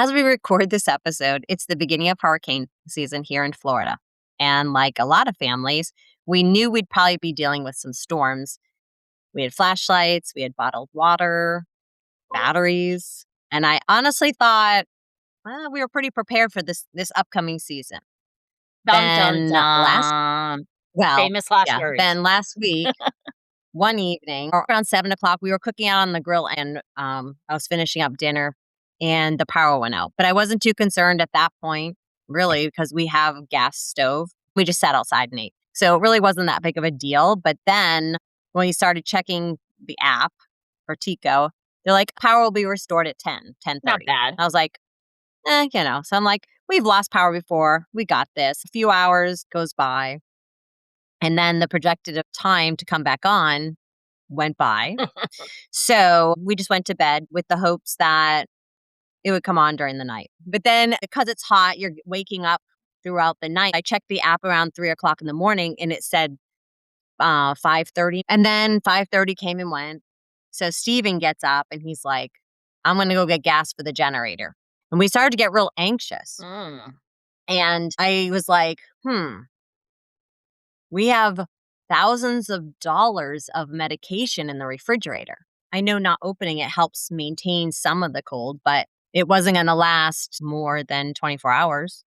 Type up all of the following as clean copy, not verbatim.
As we record this episode, it's the beginning of hurricane season here in Florida. And like a lot of families, we knew we'd probably be dealing with some storms. We had flashlights, we had bottled water, batteries, and I honestly thought, well, we were pretty prepared for this upcoming season. Dun, dun, Then last dun. well, Famous last yeah, words. then last week, one evening or around 7 o'clock, we were cooking out on the grill and I was finishing up dinner and the power went out. But I wasn't too concerned at that point, really, because we have a gas stove. We just sat outside and ate. So it really wasn't that big of a deal. But then when we started checking the app for Tico, they're like, power will be restored at 10:30. Not bad. I was like, So I'm like, we've lost power before. We got this. A few hours goes by. And then the projected time to come back on went by. So we just went to bed with the hopes that it would come on during the night. But then because it's hot, you're waking up throughout the night. I checked the app around 3 o'clock in the morning and it said 5:30. And then 5:30 came and went. So Steven gets up and he's like, I'm going to go get gas for the generator. And we started to get real anxious. And I was like, we have thousands of dollars of medication in the refrigerator. I know not opening it helps maintain some of the cold, but it wasn't going to last more than 24 hours.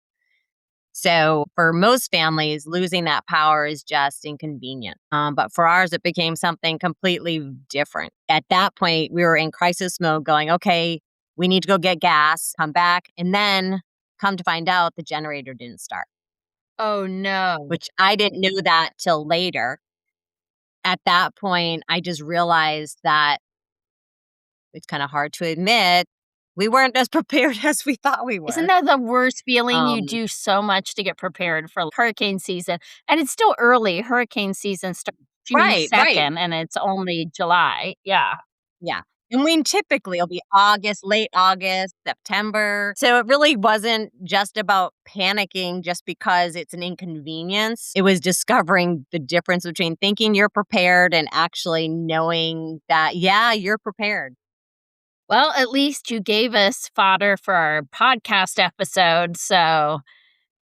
So for most families, losing that power is just inconvenient. But for ours, it became something completely different. At that point, we were in crisis mode going, okay, we need to go get gas, come back. And then come to find out the generator didn't start. Oh, no. Which I didn't know that till later. At that point, I just realized that it's kind of hard to admit we weren't as prepared as we thought we were. Isn't that the worst feeling? You Um, do so much to get prepared for hurricane season, and it's still early. Hurricane season starts June right. 2nd, and it's only July. Yeah. Yeah. And we typically it'll be August, late August, September. So it really wasn't just about panicking just because it's an inconvenience. It was discovering the difference between thinking you're prepared and actually knowing that, yeah, you're prepared. Well, at least you gave us fodder for our podcast episode, so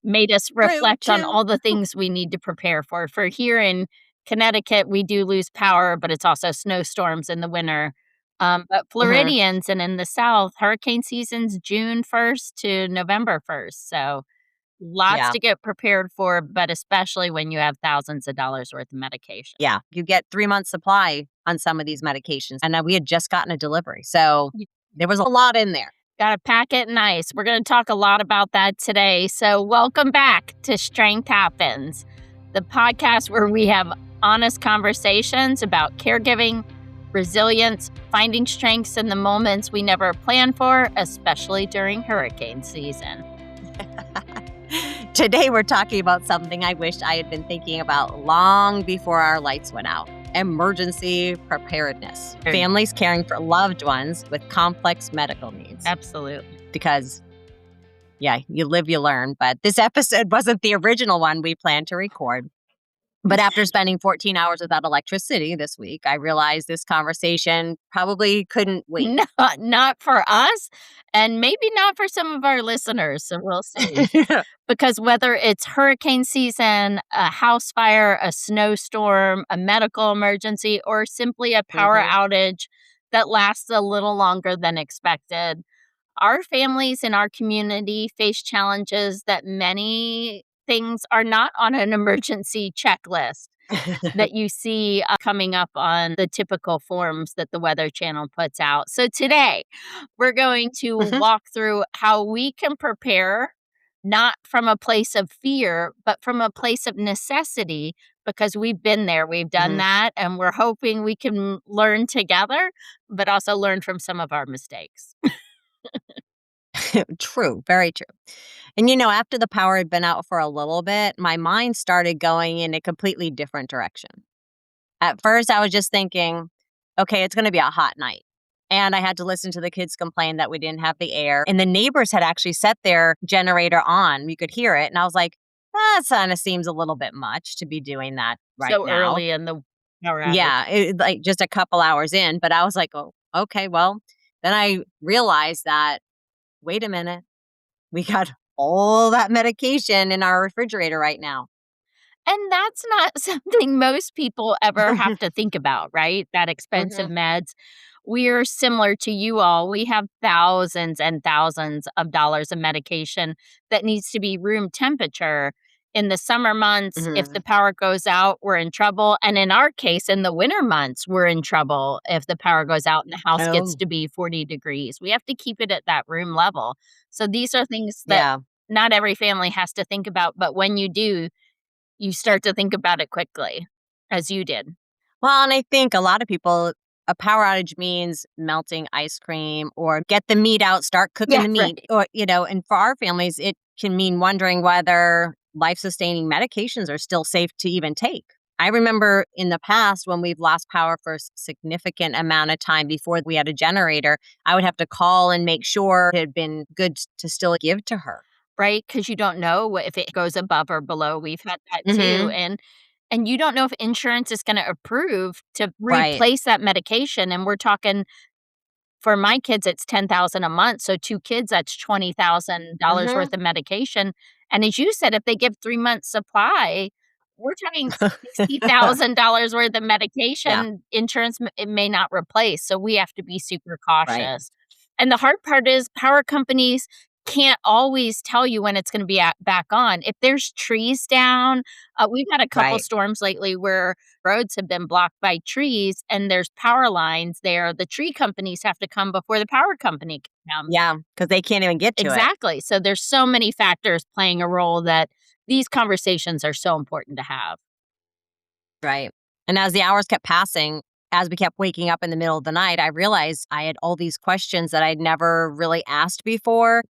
made us True, reflect on true. all the things we need to prepare for. For here in Connecticut, we do lose power, but it's also snowstorms in the winter. But Mhm. Floridians and in the South, hurricane season's June 1st to November 1st. So lots Yeah. to get prepared for, but especially when you have thousands of dollars worth of medication. Yeah. You get 3 months supply on some of these medications. And we had just gotten a delivery. So there was a lot in there. Got to pack it nice. We're going to talk a lot about that today. So, welcome back to Strength Happens, the podcast where we have honest conversations about caregiving, resilience, finding strengths in the moments we never planned for, especially during hurricane season. Today, we're talking about something I wished I had been thinking about long before our lights went out: emergency preparedness. Families caring for loved ones with complex medical needs. Absolutely. Because, yeah, you live, you learn. But this episode wasn't the original one we planned to record. But after spending 14 hours without electricity this week, I realized this conversation probably couldn't wait. Not for us, and maybe not for some of our listeners. So we'll see. Because whether it's hurricane season, a house fire, a snowstorm, a medical emergency, or simply a power outage that lasts a little longer than expected, our families in our community face challenges that many things are not on an emergency checklist that you see coming up on the typical forms that the Weather Channel puts out. So today, we're going to walk through how we can prepare not from a place of fear, but from a place of necessity, because we've been there, we've done that, and we're hoping we can learn together, but also learn from some of our mistakes. True, very true. And after the power had been out for a little bit, my mind started going in a completely different direction. At first, I was just thinking, okay, it's going to be a hot night. And I had to listen to the kids complain that we didn't have the air. And the neighbors had actually set their generator on. You could hear it. And I was like, that kind of seems a little bit much to be doing that right So now. early in the power outage. Yeah, like just a couple hours in. But I was like, oh, okay, well, then I realized that wait a minute, we got all that medication in our refrigerator right now. And that's not something most people ever have to think about, right? That expensive Mhm. meds. We're similar to you all. We have thousands and thousands of dollars of medication that needs to be room temperature. In the summer months, if the Mhm. power goes out, we're in trouble. And in our case, in the winter months, we're in trouble if the power goes out and the house gets Oh, to be 40 degrees. We have to keep it at that room level. So these are things that yeah. not every family has to think about. But when you do, you start to think about it quickly, as you did. Well, and I think a lot of people, a power outage means melting ice cream or get the meat out, start cooking Yeah, the meat. right. Or, and for our families, it can mean wondering whether life sustaining medications are still safe to even take. I remember in the past when we've lost power for a significant amount of time before we had a generator, I would have to call and make sure it had been good to still give to her. Right, because you don't know what if it goes above or below. We've had that too, Hmm. and you don't know if insurance is gonna approve to Right. replace that medication, and we're talking for my kids, it's 10,000 a month, so 2 kids, that's $20,000 Hmm. worth of medication, and as you said, if they give 3 months supply, we're talking $60,000 worth of Yeah. medication insurance it may not replace, so we have to be super Right. cautious. And the hard part is power companies can't always tell you when it's gonna be back on. If there's trees down, we've had a couple Right. storms lately where roads have been blocked by trees and there's power lines there. The tree companies have to come before the power company can come. Yeah. Because they can't even get to it. Exactly. So there's so many factors playing a role that these conversations are so important to have. Right. And as the hours kept passing, as we kept waking up in the middle of the night, I realized I had all these questions that I'd never really asked before.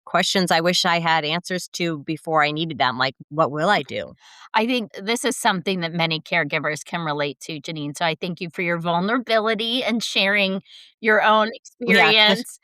Questions I wish I had answers to before I needed them. Like, what will I do? I think this is something that many caregivers can relate to, Janine. So I thank you for your vulnerability and sharing your own Yeah. experience.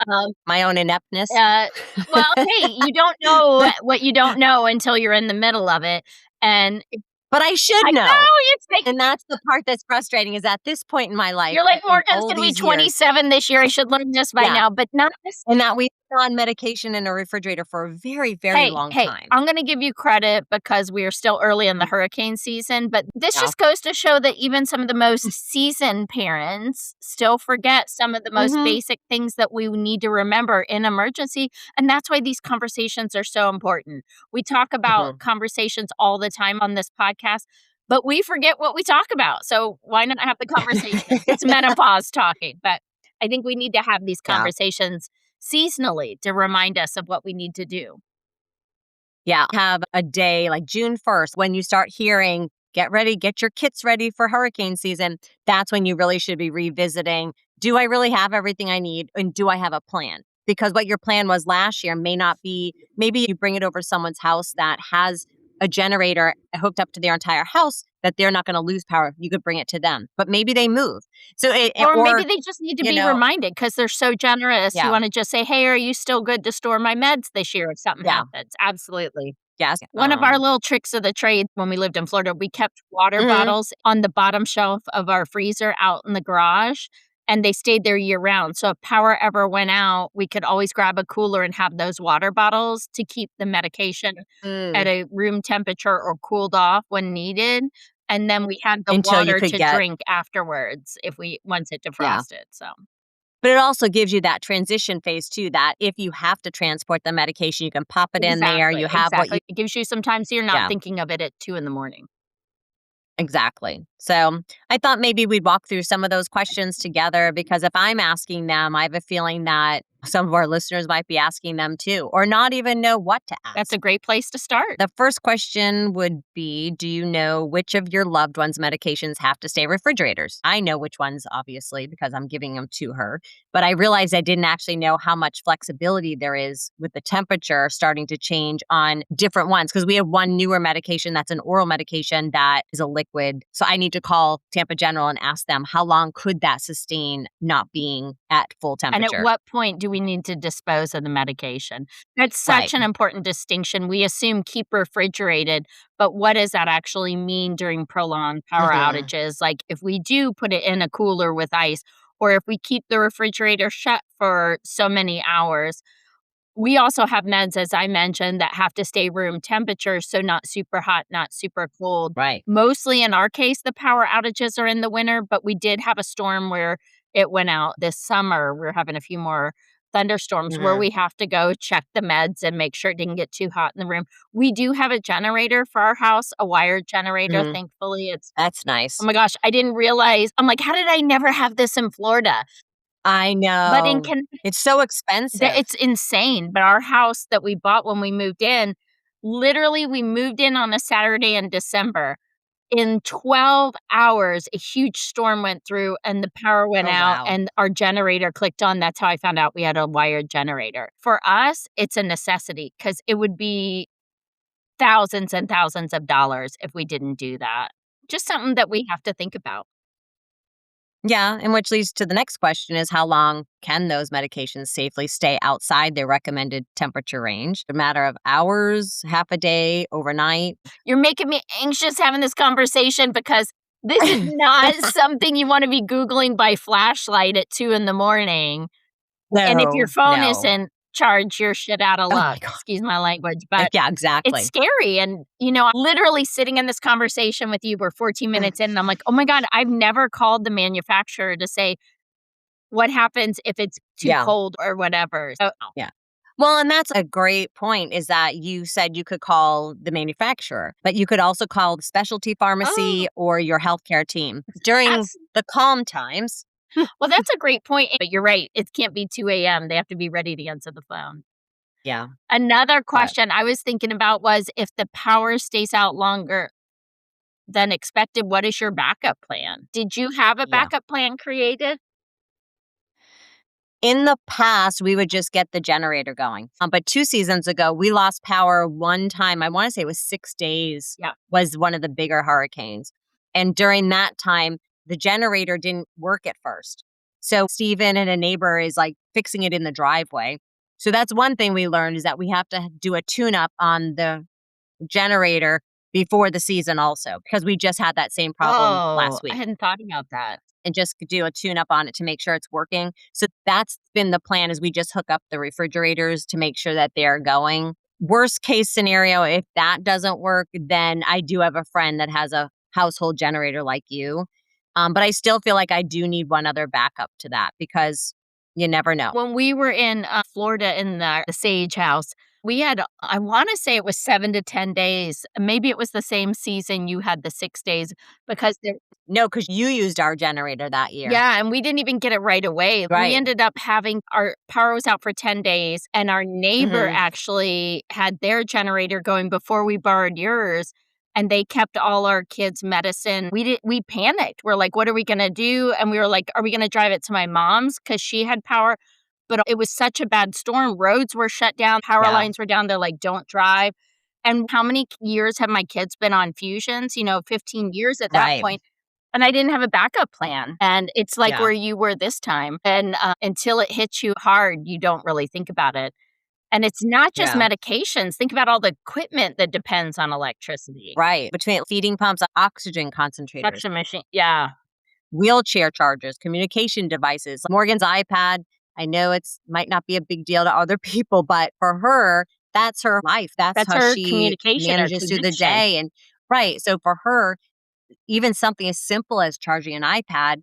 Um, My own ineptness. uh, well, hey, you don't know what you don't know until you're in the middle of it. And But I should I know. know it's like And that's the part that's frustrating is at this point in my life, you're like, in "Morgan's all gonna be these years, 27 this year, I should learn this by yeah, now," but not this. and that we've been on medication in a refrigerator for a very, very Hey, long hey, time. I'm gonna give you credit because we are still early in the Mm, hurricane season, but this yeah. just goes to show that even some of the most seasoned parents still forget some of the most Mhm. basic things that we need to remember in emergency, and that's why these conversations are so important. We talk about Mhm. conversations all the time on this podcast, but we forget what we talk about, so why not have the conversation? It's menopause talking, but I think we need to have these Yeah. conversations seasonally to remind us of what we need to do. Yeah, have a day like June 1st when you start hearing, get ready, get your kits ready for hurricane season. That's when you really should be revisiting, do I really have everything I need and do I have a plan? Because what your plan was last year may not be, maybe you bring it over to someone's house that has a generator hooked up to their entire house that they're not going to lose power. You could bring it to them, but maybe they move. So, Or maybe or, they just need to you be know, reminded because 'cause they're so generous. You yeah, wanna just say, "Hey, are you still good to store my meds this year if something yeah, happens?" Absolutely. yes. One of our little tricks of the trade when we lived in Florida, we kept water Mhm. bottles on the bottom shelf of our freezer out in the garage, and they stayed there year round. So if power ever went out, we could always grab a cooler and have those water bottles to keep the medication at Mm. a room temperature or cooled off when needed. And then we had the Until you water could to get, drink afterwards if we once it yeah. defrosted. So But it also gives you that transition phase too, that if you have to transport the medication, you can pop it in there. exactly, You have what you, exactly. It gives you some time so you're not yeah, thinking of it at 2 in the morning. exactly. So I thought maybe we'd walk through some of those questions together because if I'm asking them, I have a feeling that some of our listeners might be asking them too, or not even know what to That's ask. a great place to start. The first question would be, do you know which of your loved one's medications have to stay refrigerators? I know which ones, obviously, because I'm giving them to her. But I realized I didn't actually know how much flexibility there is with the temperature starting to change on different ones. Because we have one newer medication that's an oral medication that is a liquid. So I need to call Tampa General and ask them how long could that sustain not being at full And at temperature? what point do we need to dispose of the medication? That's Right. such an important distinction. We assume keep refrigerated, but what does that actually mean during prolonged power Hmm. outages? Like if we do put it in a cooler with ice, or if we keep the refrigerator shut for so many hours, We also have meds, as I mentioned, that have to stay room temperature, so not super hot, not super cold. Right. Mostly in our case, the power outages are in the winter, but we did have a storm where it went out this summer. We're having a few more thunderstorms where Mhm. we have to go check the meds and make sure it didn't get too hot in the room. We do have a generator for our house, a wired generator. Mhm. Thankfully, it's That's oh nice. my gosh, I didn't realize. I'm like, how did I never have this in Florida? I But in know. It's so expensive. it's insane, but our house that we bought when we moved in, literally, we moved in on a Saturday in December. In 12 hours, a huge storm went through and the power went Oh, out wow. and our generator clicked on. That's how I found out we had a wired generator. For us, it's a necessity because it would be thousands and thousands of dollars if we didn't do that. Just something that we have to think about. Yeah, and which leads to the next question is how long can those medications safely stay outside their recommended temperature range? A matter of hours, half a day, overnight? You're making me anxious having this conversation because this is not something you wanna be Googling by flashlight at 2 in the morning, and if your No, phone no. isn't charged, you're shit out of Oh luck, my god. excuse my language, but Yeah, it's exactly. scary, and, literally sitting in this conversation with you, we're 14 minutes in, and I'm like, "Oh my god, I've never called the manufacturer to say what happens if it's too Yeah, cold or whatever." So yeah. Well, and that's a great point is that you said you could call the manufacturer, but you could also call the specialty oh, pharmacy or your healthcare team during that's the calm times. well, that's a great point, but you're right, it can't be 2 AM, they have to be ready to answer the phone. Yeah, Another but question I was thinking about was if the power stays out longer than expected, what is your backup plan? Did you have a yeah. backup plan created? In the past, we would just get the generator going. But 2 seasons ago, we lost power one time, I wanna say it was 6 days, Yeah. was one of the bigger hurricanes, and during that time, the generator didn't work at first. So Steven and a neighbor is, like, fixing it in the driveway. So that's one thing we learned is that we have to do a tune-up on the generator before the season also, because we just had that same problem Oh, last I week hadn't thought about that. and just do a tune up on it to make sure it's working. So that's been the plan is we just hook up the refrigerators to make sure that they're going. Worst case scenario, if that doesn't work, then I do have a friend that has a household generator like you. But I still feel like I do need one other backup to that because you never know. When we were in, Florida in the Sage House, we had I wanna say it was 7 to 10 days. Maybe it was the same season you had the 6 days because there No, because you used our generator that year. yeah, and we didn't even get it right away. We Right. ended up having our power was out for 10 days, and our neighbor Hmm. actually had their generator going before we borrowed yours, and they kept all our kids' medicine. We panicked. We're like, "What are we gonna do?" And we were like, "Are we gonna drive it to my mom's because she had power?" But it was such a bad storm. Roads were shut down, power Yeah. lines were down. They're like, "Don't drive." And how many years have my kids been on fusions? 15 years at that Right. point. And I didn't have a backup plan, and it's like Yeah. where you were this time, and, until it hits you hard, you don't really think about it, and it's not just Yeah. medications, think about all the equipment that depends on electricity. Right. Between feeding pumps, oxygen concentrators, Suction machine yeah. wheelchair chargers, communication devices. Morgan's iPad, I know it's might not be a big deal to other people, but for her, that's her life. That's That's how her she communication, her manages through the connection. day. And right. So for her, even something as simple as charging an iPad,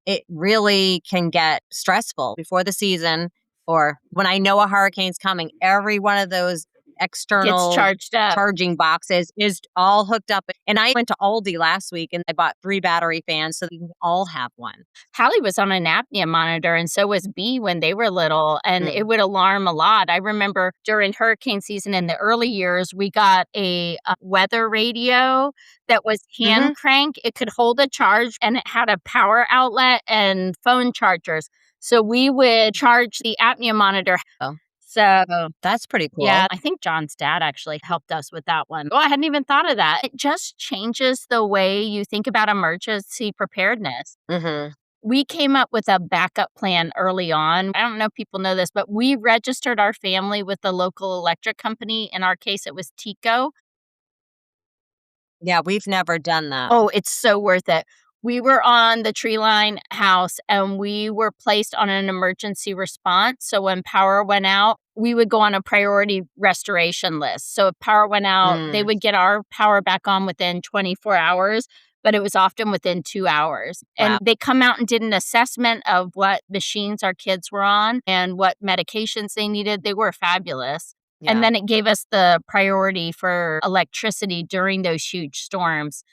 it really can get stressful before the season or when I know a hurricane's coming. Every one of those Gets external charged up. charging boxes is all hooked up. And I went to Aldi last week and I bought 3 battery fans so we can all have one. Hallie was on an apnea monitor, and so was B when they were little, and it Mm. would alarm a lot. I remember during hurricane season in the early years, we got a weather radio that was hand Mhm. crank. It could hold a charge, and it had a power outlet and phone chargers. So we would charge the apnea monitor. Oh, So that's pretty yeah, cool. I think John's dad actually helped us with that one. Oh, I hadn't even thought of that. It just changes the way you think about emergency preparedness. Mhm. We came up with a backup plan early on. I don't know if people know this, but we registered our family with the local electric company. In our case, it was TECO. Yeah, we've never done that. Oh, it's so worth it. We were on the tree line house, and we were placed on an emergency response, so when power went out, we would go on a priority restoration list. So if power went out, they Mm, would get our power back on within 24 hours, but it was often within 2 hours. wow. And they come out and did an assessment of what machines our kids were on and what medications they needed. They were fabulous. And Yeah. then it gave us the priority for electricity during those huge storms.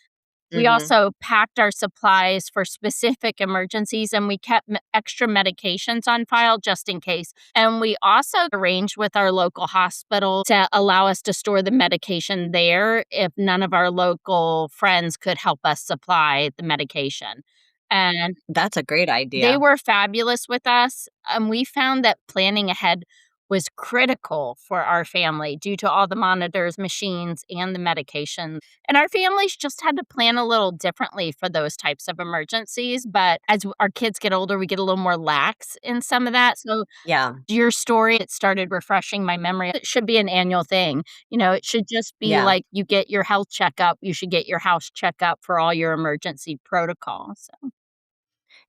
We Mhm. also packed our supplies for specific emergencies, and we kept extra medications on file just in case. And we also arranged with our local hospital to allow us to store the medication there if none of our local friends could help us supply the medication. And That's a great they idea. were fabulous with us, and we found that planning ahead was critical for our family due to all the monitors, machines, and the medication. And our families just had to plan a little differently for those types of emergencies. But as our kids get older, we get a little more lax in some of that. So Yeah. your story, it started refreshing my memory. It should be an annual thing. It should just be Yeah. like you get your health checkup, you should get your house checkup for all your emergency protocols.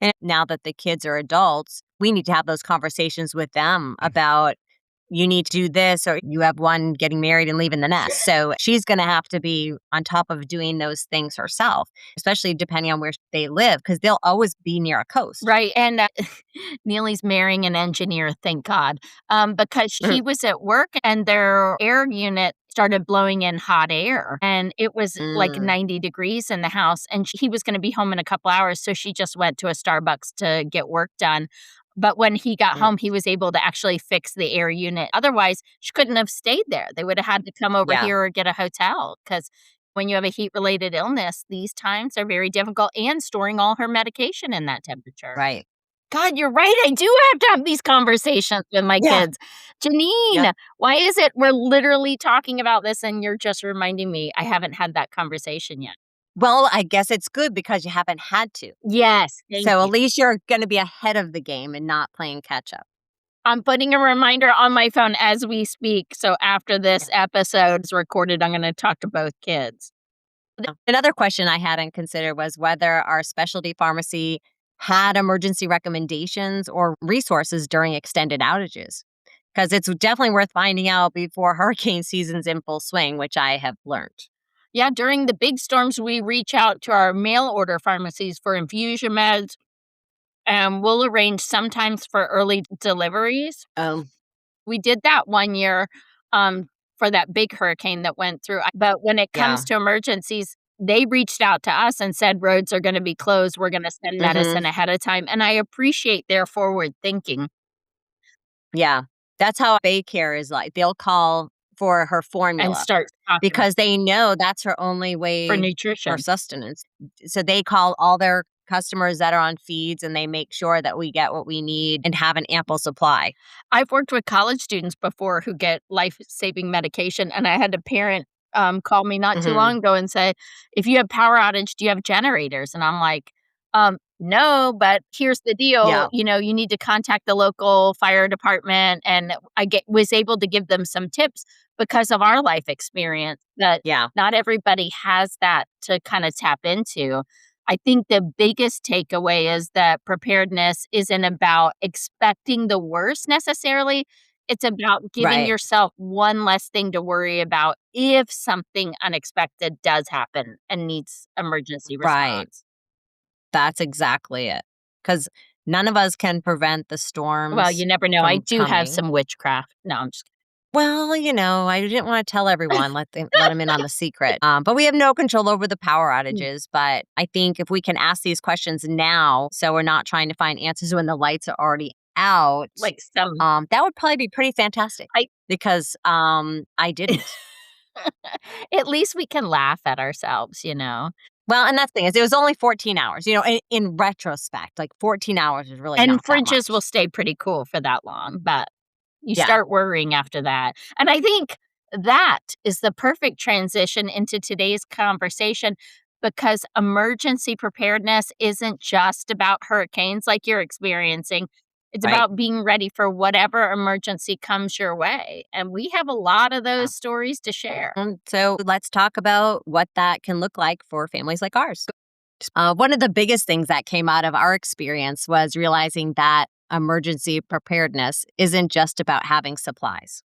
And now that the kids are adults, we need to have those conversations with them about you need to do this, or you have one getting married and leaving the nest. So she's going to have to be on top of doing those things herself, especially depending on where they live, because they'll always be near a coast. Right, and, Neely's marrying an engineer, thank God, because Mm, he was at work and their air unit started blowing in hot air, and it was, like, mm, 90 degrees in the house, and he was gonna be home in a couple hours, so she just went to a Starbucks to get work done. But when he got mm. home, he was able to actually fix the air unit. Otherwise, she couldn't have stayed there. They would have had to come over Yeah. here or get a hotel because when you have a heat-related illness, these times are very difficult, and storing all her medication in that temperature. Right. God, you're right, I do have to have these conversations with my Yeah. kids. Yep. Janine, why is it we're literally talking about this and you're just reminding me I haven't had that conversation yet? Well, I guess it's good because you haven't had to. Yes, thank So at you. least you're going to be ahead of the game and not playing catch up. I'm putting a reminder on my phone as we speak, so after Yeah. this episode is recorded, I'm gonna talk to both kids. Another question I hadn't considered was whether our specialty pharmacy had emergency recommendations or resources during extended outages. Because it's definitely worth finding out before hurricane season's in full swing, which I have learned. Yeah, during the big storms, we reach out to our mail order pharmacies for infusion meds, and we'll arrange sometimes for early deliveries. Oh, We did that one year, for that big hurricane that went through, but when it comes yeah. to emergencies, they reached out to us and said, "Roads are gonna be closed, we're gonna send Hmm. medicine ahead of time," and I appreciate their forward thinking Yeah. That's how Baycare is like. They'll call for her and formula start talking because they know that's her only for way for nutrition. sustenance. So they call all their customers that are on feeds and they make sure that we get what we need and have an ample supply. I've worked with college students before who get life-saving medication, and I had a parent, call me not too Hmm. long ago and say, "If you have power outage, do you have generators?" And I'm like, no, but here's the deal, Yeah. you need to contact the local fire department," and I get was able to give them some tips because of our life experience that Yeah. not everybody has that to kinda tap into. I think the biggest takeaway is that preparedness isn't about expecting the worst necessarily. It's about giving Right. yourself one less thing to worry about if something unexpected does happen and needs emergency Right. response. That's exactly it. Because none of us can prevent the Well, storms you never know. I from do have coming. some witchcraft. No, I'm just Well, I didn't want to tell everyone, let them in on the secret. But we have no control over the power kidding. outages. But I think if we can ask these questions now, so we're not trying to find answers when the lights are already out, Like some that would probably be pretty fantastic. I Because I didn't. at least we can laugh at ourselves. Well, and that's the thing is, it was only 14 hours. In retrospect, like 14 hours is really And not that fridges will much. stay pretty cool for that long, but you Yeah. start worrying after that. And I think that is the perfect transition into today's conversation because emergency preparedness isn't just about hurricanes like you're experiencing. It's Right. about being ready for whatever emergency comes your way. And we have a lot of Yeah. those stories to share. So let's talk about what that can look like for families like ours. One of the biggest things that came out of our experience was realizing that emergency preparedness isn't just about having supplies.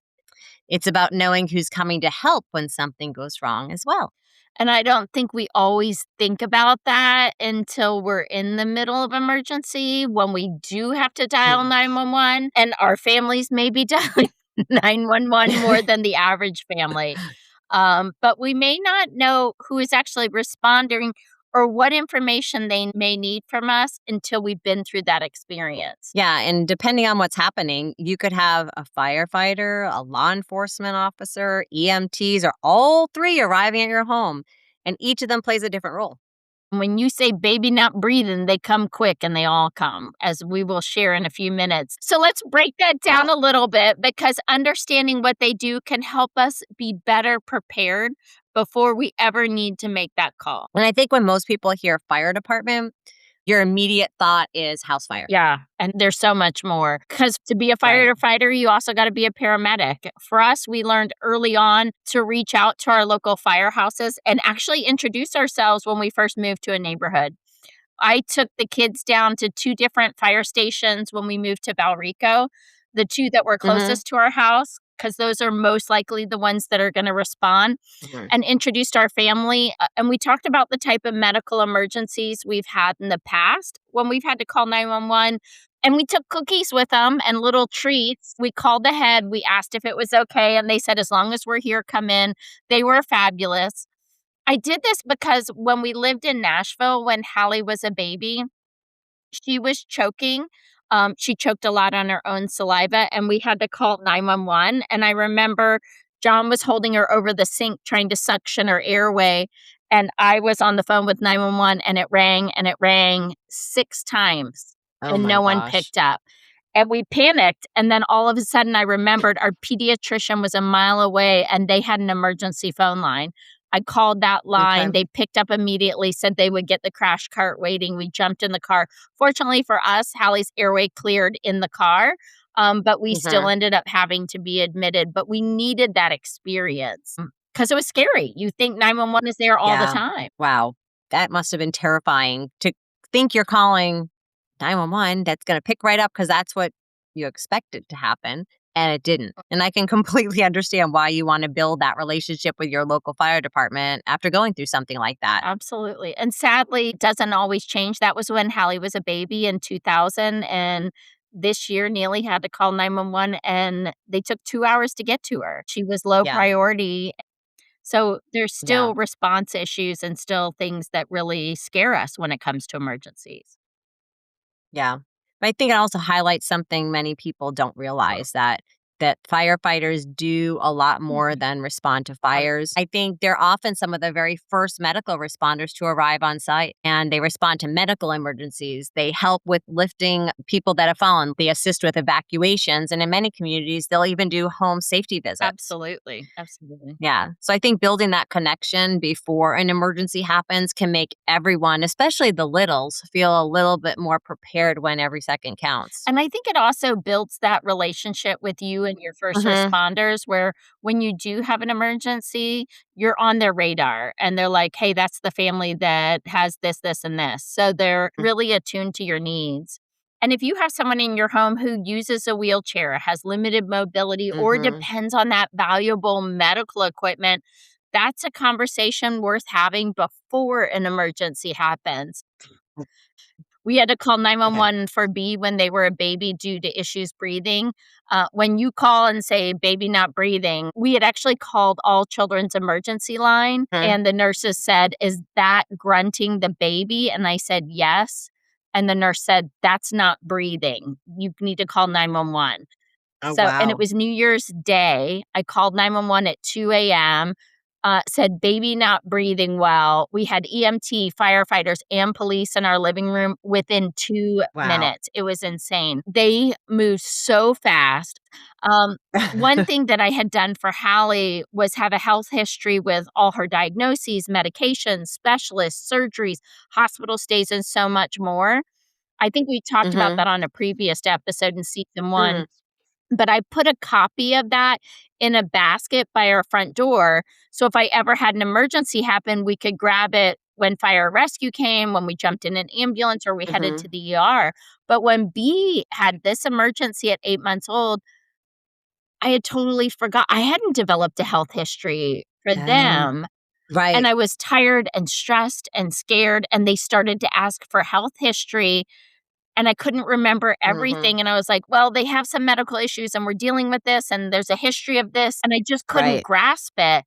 It's about knowing who's coming to help when something goes wrong as well. And I don't think we always think about that until we're in the middle of emergency when we do have to dial Mhm. 911, and our families may be dialing 911 more than the average family. But we may not know who is actually responding or what information they may need from us until we've been through that experience. Yeah, and depending on what's happening, you could have a firefighter, a law enforcement officer, EMTs, or all three arriving at your home, and each of them plays a different role. When you say baby not breathing, they come quick and they all come, as we will share in a few minutes. So let's break that down a little bit because understanding what they do can help us be better prepared before we ever need to make that call. And I think when most people hear fire department, your immediate thought is house fire. Yeah, and there's so much more. Because to be a Right. firefighter, you also gotta be a paramedic. For us, we learned early on to reach out to our local firehouses and actually introduce ourselves when we first moved to a neighborhood. I took the kids down to 2 different fire stations when we moved to Valrico, the 2 that were Mhm. closest to our house, because those are most likely the ones that are gonna respond, Mhm. and introduced our family, and we talked about the type of medical emergencies we've had in the past when we've had to call 911, and we took cookies with them and little treats. We called ahead, we asked if it was okay, and they said, "As long as we're here, come in." They were fabulous. I did this because when we lived in Nashville when Hallie was a baby, she was choking. She choked a lot on her own saliva, and we had to call 911. And I remember John was holding her over the sink trying to suction her airway. And I was on the phone with 911, and it rang 6 times, Oh and my no one gosh. picked up. And we panicked. And then all of a sudden, I remembered our pediatrician was a mile away and they had an emergency phone line. I called that Okay. line. They picked up immediately, said they would get the crash cart waiting. We jumped in the car. Fortunately for us, Hallie's airway cleared in the car, but we still Mhm. ended up having to be admitted. But we needed that experience because it was scary. You think 911 is there all the Yeah. time. Wow. That must have been terrifying to think you're calling 911 that's gonna pick right up because that's what you expected to happen, and it didn't. And I can completely understand why you wanna build that relationship with your local fire department after going through something like that. Absolutely. And sadly, it doesn't always change. That was when Hallie was a baby in 2000. And this year, Neely had to call 911 and they took 2 hours to get to her. She was low Yeah. priority. So there's Yeah. still response issues and still things that really scare us when it comes to emergencies. Yeah. But I think it also highlights something many people don't realize that firefighters do a lot more Mhm. than respond to fires. I think they're often some of the very first medical responders to arrive on site and they respond to medical emergencies. They help with lifting people that have fallen. They assist with evacuations and in many communities they'll even do home safety visits. Absolutely. Absolutely. Yeah. So I think building that connection before an emergency happens can make everyone, especially the littles, feel a little bit more prepared when every second counts. And I think it also builds that relationship with you and your first Mhm. responders where when you do have an emergency, you're on their radar and they're like, hey, that's the family that has this, this, and this. So they're really attuned to your needs. And if you have someone in your home who uses a wheelchair, has limited mobility, or Mhm. depends on that valuable medical equipment, that's a conversation worth having before an emergency happens. We had to call Okay. 911 for B when they were a baby due to issues breathing. When you call and say, baby not breathing, we had actually called all children's emergency line. Mhm. And the nurses said, is that grunting the baby? And I said, yes. And the nurse said, that's not breathing. You need to call 911. Oh, So and it wow. was New Year's Day. I called 911 at 2 AM, said, "Baby not breathing well." We had EMT, firefighters, and police in our living room within 2 Wow. minutes. It was insane. They moved so fast. One thing that I had done for Hallie was have a health history with all her diagnoses, medications, specialists, surgeries, hospital stays, and so much more. I think we talked about Mhm. that on a previous episode in season 1. Mm. But I put a copy of that in a basket by our front door, so if I ever had an emergency happen, we could grab it when fire rescue came, when we jumped in an ambulance or we headed to Mhm. the ER. But when B had this emergency at 8 months old, I had totally forgot I hadn't developed a health history for Oh, them, and right. I was tired and stressed and scared, and they started to ask for health history, and I couldn't remember Mhm. everything, and I was like, "Well, they have some medical issues, and we're dealing with this, and there's a history of this," and I just couldn't Right. grasp it.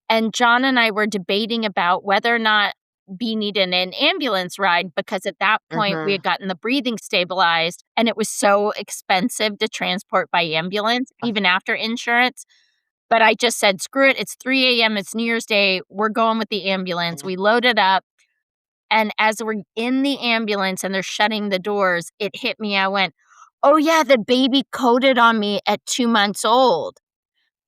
And John and I were debating about whether or not B needed an ambulance ride because at that point we Mhm. had gotten the breathing stabilized and it was so expensive to transport by ambulance, even after insurance. But I just said, screw it. It's 3 a.m. It's New Year's Day. We're going with the ambulance. Mhm. We loaded up. And as we're in the ambulance and they're shutting the doors, it hit me. I went, oh, yeah, the baby coded on me at 2 months old.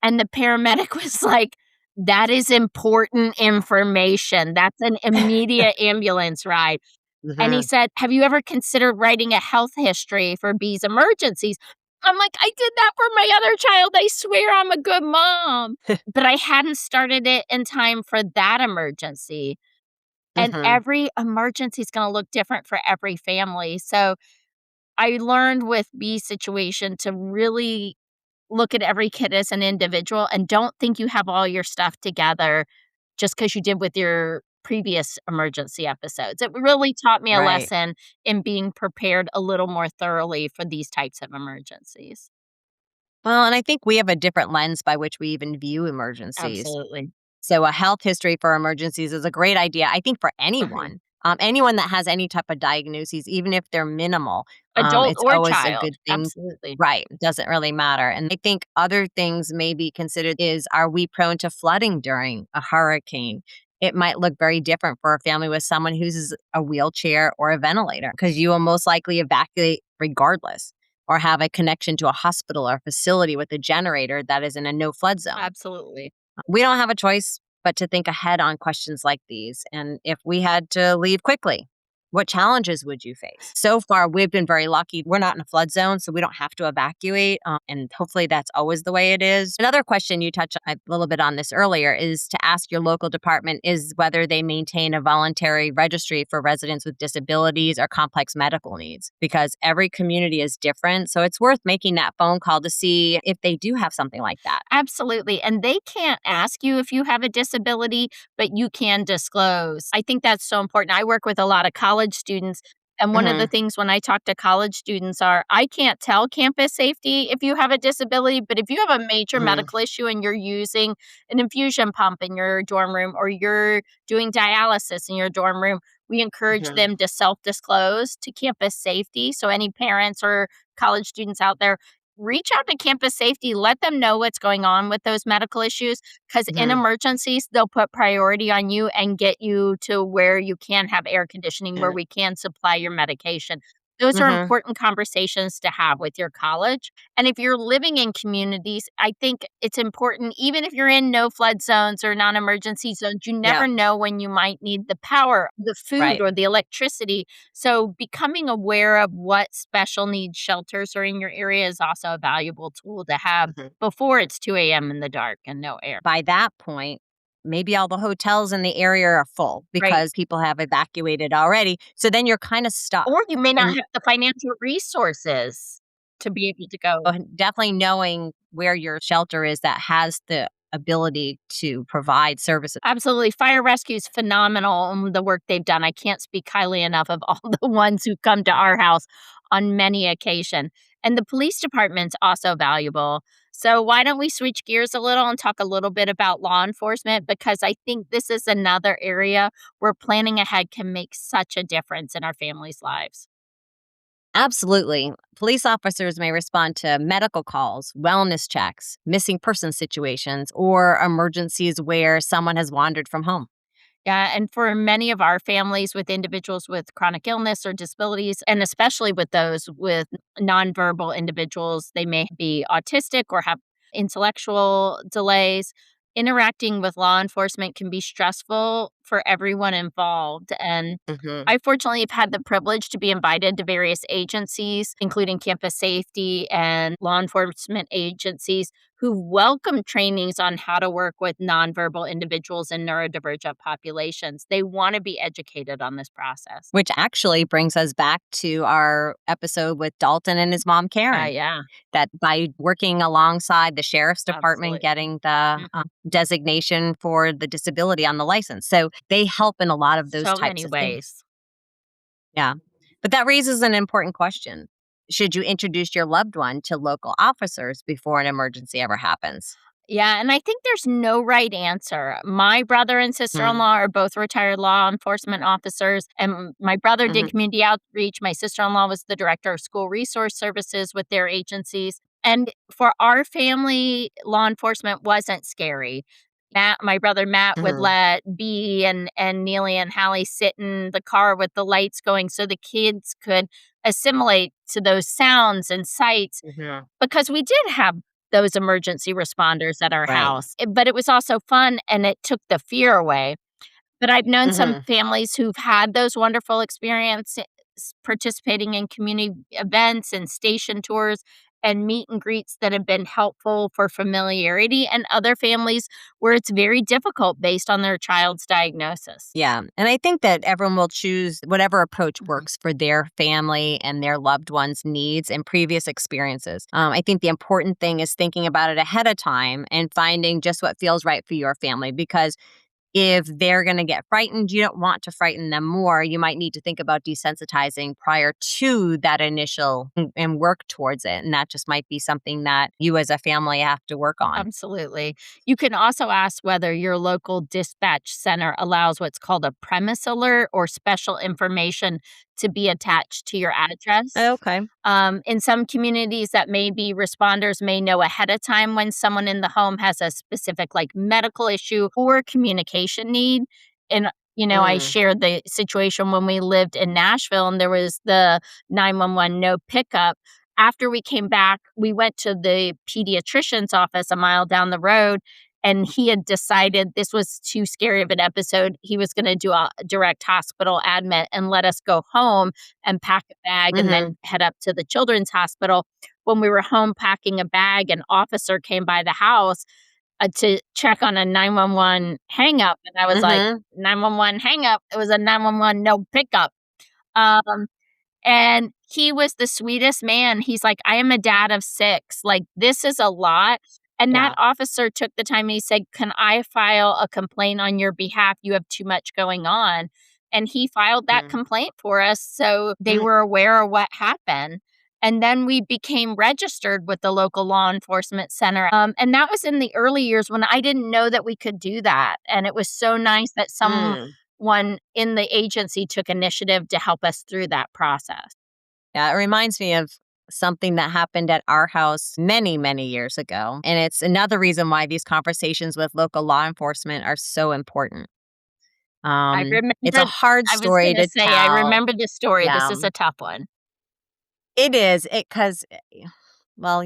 And the paramedic was like, "That is important information. That's an immediate ambulance ride." And he Mhm. said, "Have you ever considered writing a health history for B's emergencies?" I'm like, "I did that for my other child. I swear I'm a good mom." But I hadn't started it in time for that emergency. And Mhm. every emergency is gonna look different for every family. So I learned with B's situation to really look at every kid as an individual and don't think you have all your stuff together just because you did with your previous emergency episodes. It really taught me a Right. lesson in being prepared a little more thoroughly for these types of emergencies. Well, and I think we have a different lens by which we even view emergencies. Absolutely. So a health history for emergencies is a great idea, I think, for Mhm. anyone. Anyone that has any type of diagnoses, even if they're minimal, Adult it's or always a child. good thing. Absolutely. Right. It doesn't really matter. And I think other things may be considered is, are we prone to flooding during a hurricane? It might look very different for a family with someone who uses a wheelchair or a ventilator because you will most likely evacuate regardless or have a connection to a hospital or facility with a generator that is in a no flood zone. Absolutely. We don't have a choice but to think ahead on questions like these. And if we had to leave quickly, what challenges would you face? So far, we've been very lucky. We're not in a flood zone, so we don't have to evacuate. And hopefully, that's always the way it is. Another question you touched a little bit on this earlier is to ask your local department is whether they maintain a voluntary registry for residents with disabilities or complex medical needs, because every community is different. So it's worth making that phone call to see if they do have something like that. Absolutely, and they can't ask you if you have a disability, but you can disclose. I think that's so important. I work with a lot of college students, and one of the Hmm. things when I talk to college students are, I can't tell campus safety if you have a disability, but if you have a major Hmm. medical issue and you're using an infusion pump in your dorm room or you're doing dialysis in your dorm room, we encourage Hmm. them to self-disclose to campus safety. So any parents or college students out there, reach out to campus safety, let them know what's going on with those medical issues because in Hmm. emergencies, they'll put priority on you and get you to where you can have air conditioning, where we can supply your medication. Those are Hmm. important conversations to have with your college. And if you're living in communities, I think it's important, even if you're in no flood zones or non emergency zones, you Yeah. never know when you might need the power, the food, Right. or the electricity. So becoming aware of what special needs shelters are in your area is also a valuable tool to have Mhm. before it's 2 a.m. in the dark and no air. By that point, maybe all the hotels in the area are full Right. because people have evacuated already. So then you're kind of stuck. Or you may not And have the financial resources to be able to go. definitely knowing where your shelter is that has the ability to provide services. Absolutely. Fire rescue is phenomenal in the work they've done. I can't speak highly enough of all the ones who come to our house on many occasion. And the police department's also valuable. So why don't we switch gears a little and talk a little bit about law enforcement? Because I think this is another area where planning ahead can make such a difference in our families' lives. Absolutely. Police officers may respond to medical calls, wellness checks, missing person situations, or emergencies where someone has wandered from home. Yeah, and for many of our families with individuals with chronic illness or disabilities, and especially with those with nonverbal individuals, they may be autistic or have intellectual delays. Interacting with law enforcement can be stressful for everyone involved. And Hmm. I fortunately have had the privilege to be invited to various agencies, including campus safety and law enforcement agencies who welcome trainings on how to work with nonverbal individuals and neurodivergent populations. They want to be educated on this process. Which actually brings us back to our episode with Dalton and his mom, Karen. Yeah, That by working alongside the sheriff's department, absolutely. getting the designation for the disability on the license. So they help in a lot of those So types many of things. ways. Yeah. But that raises an important question. Should you introduce your loved one to local officers before an emergency ever happens? Yeah, and I think there's no right answer. My brother and Mm, sister-in-law are both retired law enforcement officers, and my brother did mhm, community outreach. My sister-in-law was the director of school resource services with their agencies. And for our family, law enforcement wasn't scary. My brother Matt would mhm, let B and Neely and Hallie sit in the car with the lights going so the kids could assimilate to those sounds and sights mhm. because we did have those emergency responders at our Right. house, but it was also fun and it took the fear away. But I've known some Mhm. families who've had those wonderful experiences participating in community events and station tours and meet and greets that have been helpful for familiarity, and other families where it's very difficult based on their child's diagnosis. Yeah. And I think that everyone will choose whatever approach Mhm. works for their family and their loved ones' needs and previous experiences. I think the important thing is thinking about it ahead of time and finding just what feels right for your family. Because if they're going to get frightened, you don't want to frighten them more. You might need to think about desensitizing prior to that initial and work towards it. And that just might be something that you as a family have to work on. Absolutely. You can also ask whether your local dispatch center allows what's called a premise alert or special information to be attached to your address. Okay. In some communities, that maybe responders may know ahead of time when someone in the home has a specific like medical issue or communication need. And I Mm. shared the situation when we lived in Nashville and there was the 911 no pickup. After we came back, we went to the pediatrician's office a mile down the road, and he had decided this was too scary of an episode. He was going to do a direct hospital admit and let us go home and pack a bag and Hmm. then head up to the children's hospital. When we were home packing a bag, an officer came by the house to check on a 911 hang up. And I was like, Hmm. 911 hang up. It was a 911 no pickup. Um, and he was the sweetest man. He's like, "I am a dad of 6. Like, this is a lot." And that Yeah. officer took the time and he said, "Can I file a complaint on your behalf? You have too much going on." And he filed that Mm. complaint for us so they Mm. were aware of what happened. And then we became registered with the local law enforcement center. And that was in the early years when I didn't know that we could do that. And it was so nice that Mm. someone in the agency took initiative to help us through that process. Yeah, it reminds me of something that happened at our house many, many years ago. And it's another reason why these conversations with local law enforcement are so important. I It's a remember hard I was story gonna to say, I tell. remember the story. This Yeah, is a tough one. it is. Because, well,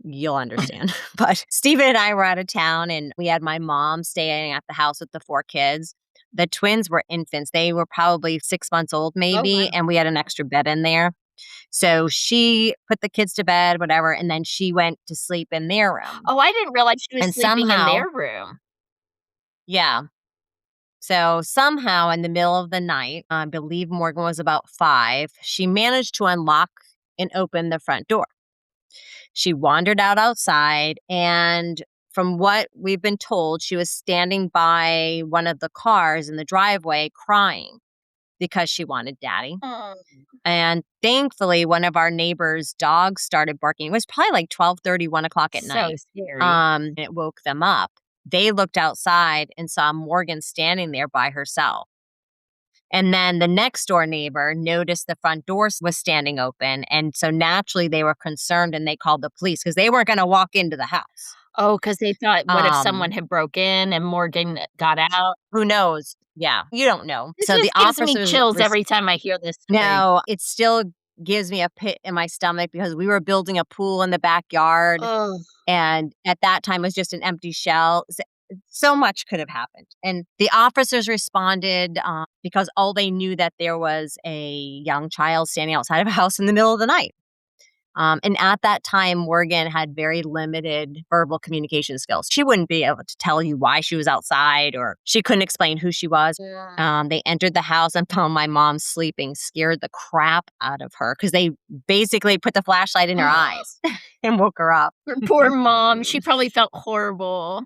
you'll understand. But Steven and I were out of town and we had my mom staying at the house with the 4 kids. The twins were infants. They were probably 6 months old, Oh, maybe. wow. And we had an extra bed in there. So she put the kids to bed, whatever, and then she went to sleep in their room. Oh, I didn't realize she was And sleeping in somehow, their room. yeah. So somehow in the middle of the night, I believe Morgan was about 5, she managed to unlock and open the front door. She wandered out outside, and from what we've been told, she was standing by one of the cars in the driveway crying because she wanted daddy. Oh, And thankfully, one of our neighbors' dogs started barking. It was probably like 12:30, 1 o'clock at so night. scary. And it woke them up. They looked outside and saw Morgan standing there by herself. And then the next door neighbor noticed the front door was standing open. And so naturally they were concerned and they called the police because they weren't going to walk into the house. Oh, because they thought, what if someone Um, had broke in and Morgan got out? who knows? Yeah, you don't know. This So the just gives me officers chills every time I hear this story. no, it still gives me a pit in my stomach because we were building a pool in the backyard, Oh, and at that time, it was just an empty shell. So much could have happened. And the officers responded because all they knew that there was a young child standing outside of a house in the middle of the night. And at that time, Morgan had very limited verbal communication skills. She wouldn't be able to tell you why she was outside, or she couldn't explain who she was. Yeah. They entered the house and found my mom sleeping, scared the crap out of her because they basically put the flashlight in her eyes and woke her up. Her poor mom, she probably felt horrible.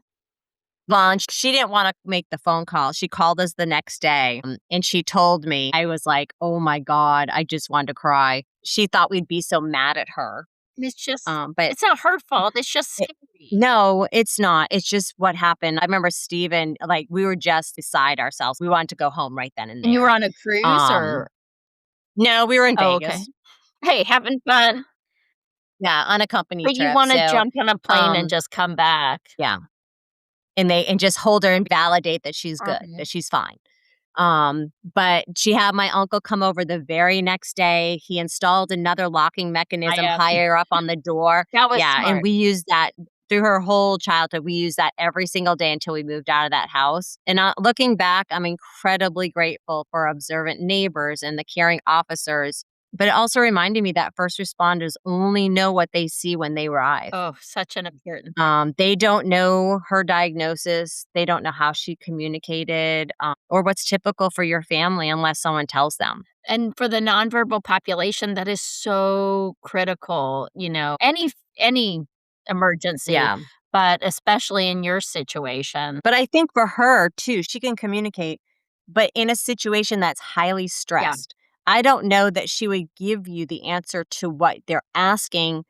Well, and she didn't wanna make the phone call. She called us the next day, and she told me, I was like, "Oh my god," I just wanted to cry. She thought we'd be so mad at her, but It's not her fault, it's just it scary. no, it's not. It's just what happened. I remember Steven, like, we were just beside ourselves. We wanted to go home right then and And you were there. on a cruise Um, or no, we were in Oh, okay. Vegas. Hey, having fun, Yeah, on a company but you trip, wanna so, jump on a plane and um just come back. yeah, and just hold her and validate that she's good, Mhm. that she's fine. But she had my uncle come over the very next day. He installed another locking mechanism I, higher up on the door. that was Yeah, and smart. we used that through her whole childhood. We used that every single day until we moved out of that house. And looking back, I'm incredibly grateful for observant neighbors and the caring officers. But it also reminded me that first responders only know what they see when they arrive. Oh, such an important They don't know her diagnosis. They don't know how she communicated, or what's typical for your family unless someone tells them. and for the nonverbal population, that is so critical, any emergency, Yeah. but especially in your situation. But I think for her too, she can communicate, but in a situation that's highly Yeah. stressed, I don't know that she would give you the answer to what they're asking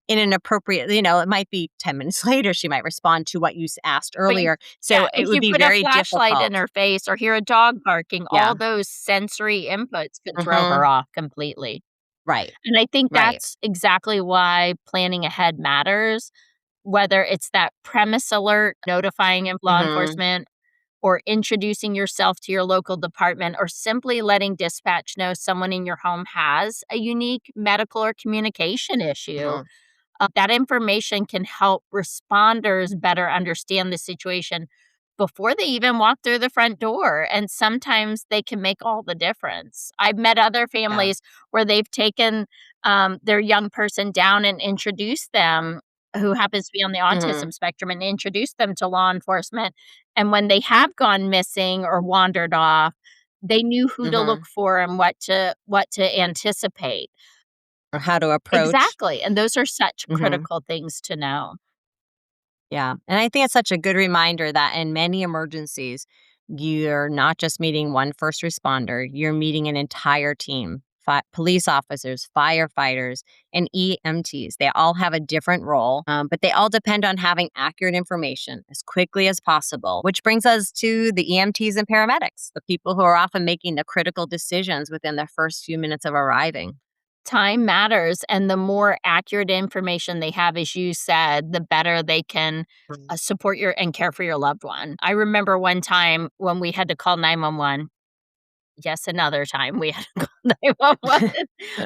in an appropriate, it might be 10 minutes later, she might respond to what you asked But earlier. yeah, So it if would you be put a very flashlight in difficult. her face or hear a dog barking, Yeah. all those sensory inputs could throw her Mhm. off completely. Right. And I think Right. that's exactly why planning ahead matters, whether it's that premise alert, notifying law Mhm. enforcement, or introducing yourself to your local department, or simply letting dispatch know someone in your home has a unique medical or communication issue. Mhm. That information can help responders better understand the situation before they even walk through the front door. And sometimes they can make all the difference. I've met other Yeah. families where they've taken their young person down and introduced them, who happens to be on the autism Mhm. spectrum, and introduced them to law enforcement. And when they have gone missing or wandered off, they knew who to look Mhm. for and what to anticipate. Or how to approach. Exactly, and those are such Mhm. critical things to know. Yeah, and I think it's such a good reminder that in many emergencies, you're not just meeting one first responder, you're meeting an entire team. Police officers, firefighters, and EMTs. They all have a different role, but they all depend on having accurate information as quickly as possible, which brings us to the EMTs and paramedics, the people who are often making the critical decisions within the first few minutes of arriving. Time matters, and the more accurate information they have, as you said, the better they can, support your and care for your loved one. I remember one time when we had to call 911. Yes, another time we had to call 911.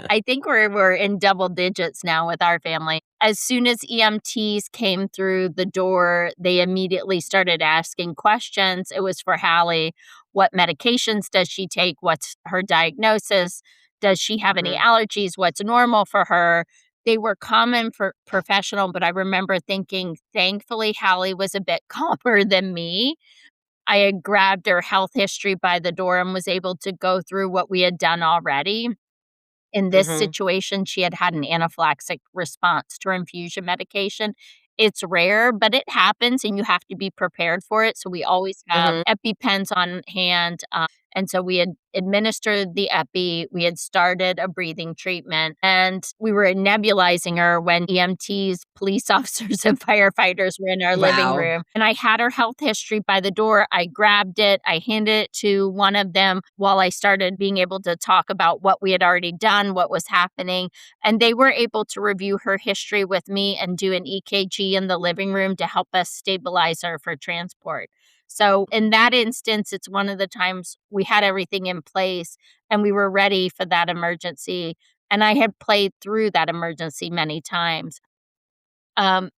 I think we're in double digits now with our family. As soon as EMTs came through the door, they immediately started asking questions. It was for Hallie. What medications does she take? What's her diagnosis? Does she have any Mhm. allergies? What's normal for her? They were common for professional, but I remember thinking, thankfully, Hallie was a bit calmer than me. I had grabbed her health history by the door and was able to go through what we had done already. In this Mhm. situation, she had had an anaphylactic response to her infusion medication. It's rare, but it happens and you have to be prepared for it. So we always have Mhm. EpiPens on hand. And so we had administered the Epi. We had started a breathing treatment and we were nebulizing her when EMTs, police officers, and firefighters were in our living Wow. room. And I had her health history by the door. I grabbed it. I handed it to one of them while I started being able to talk about what we had already done, what was happening. And they were able to review her history with me and do an EKG in the living room to help us stabilize her for transport. So, in that instance, it's one of the times we had everything in place and we were ready for that emergency. And I had played through that emergency many times. Um,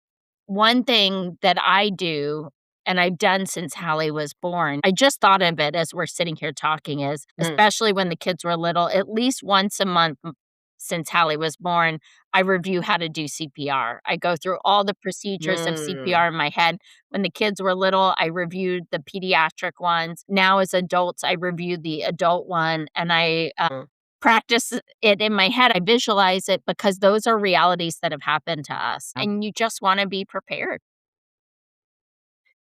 One thing that I do, and I've done since Hallie was born, I just thought of it as we're sitting here talking, is Mm. especially when the kids were little, at least once a month since Hallie was born, I review how to do CPR. I go through all the procedures of Mm. CPR in my head. When the kids were little, I reviewed the pediatric ones. Now, as adults, I review the adult one and I Mm. practice it in my head. I visualize it because those are realities that have happened to us, Yeah. and you just want to be prepared.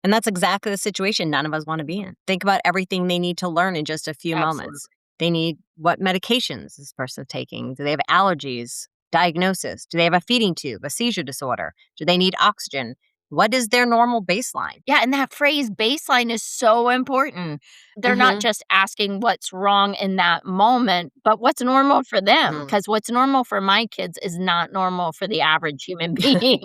And that's exactly the situation none of us want to be in. Think about everything they need to learn in just a few moments. Absolutely. They need what medications this person's taking. Do they have allergies? Diagnosis? Do they have a feeding tube, a seizure disorder? Do they need oxygen? What is their normal baseline? Yeah, and that phrase baseline is so important. They're not Hmm. just asking what's wrong in that moment, but what's normal for them. Hmm. Because what's normal for my kids is not normal for the average human being.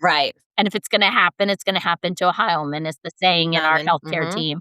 Right. And if it's gonna happen to a Heilman, is the saying in our healthcare Mm-hmm. team.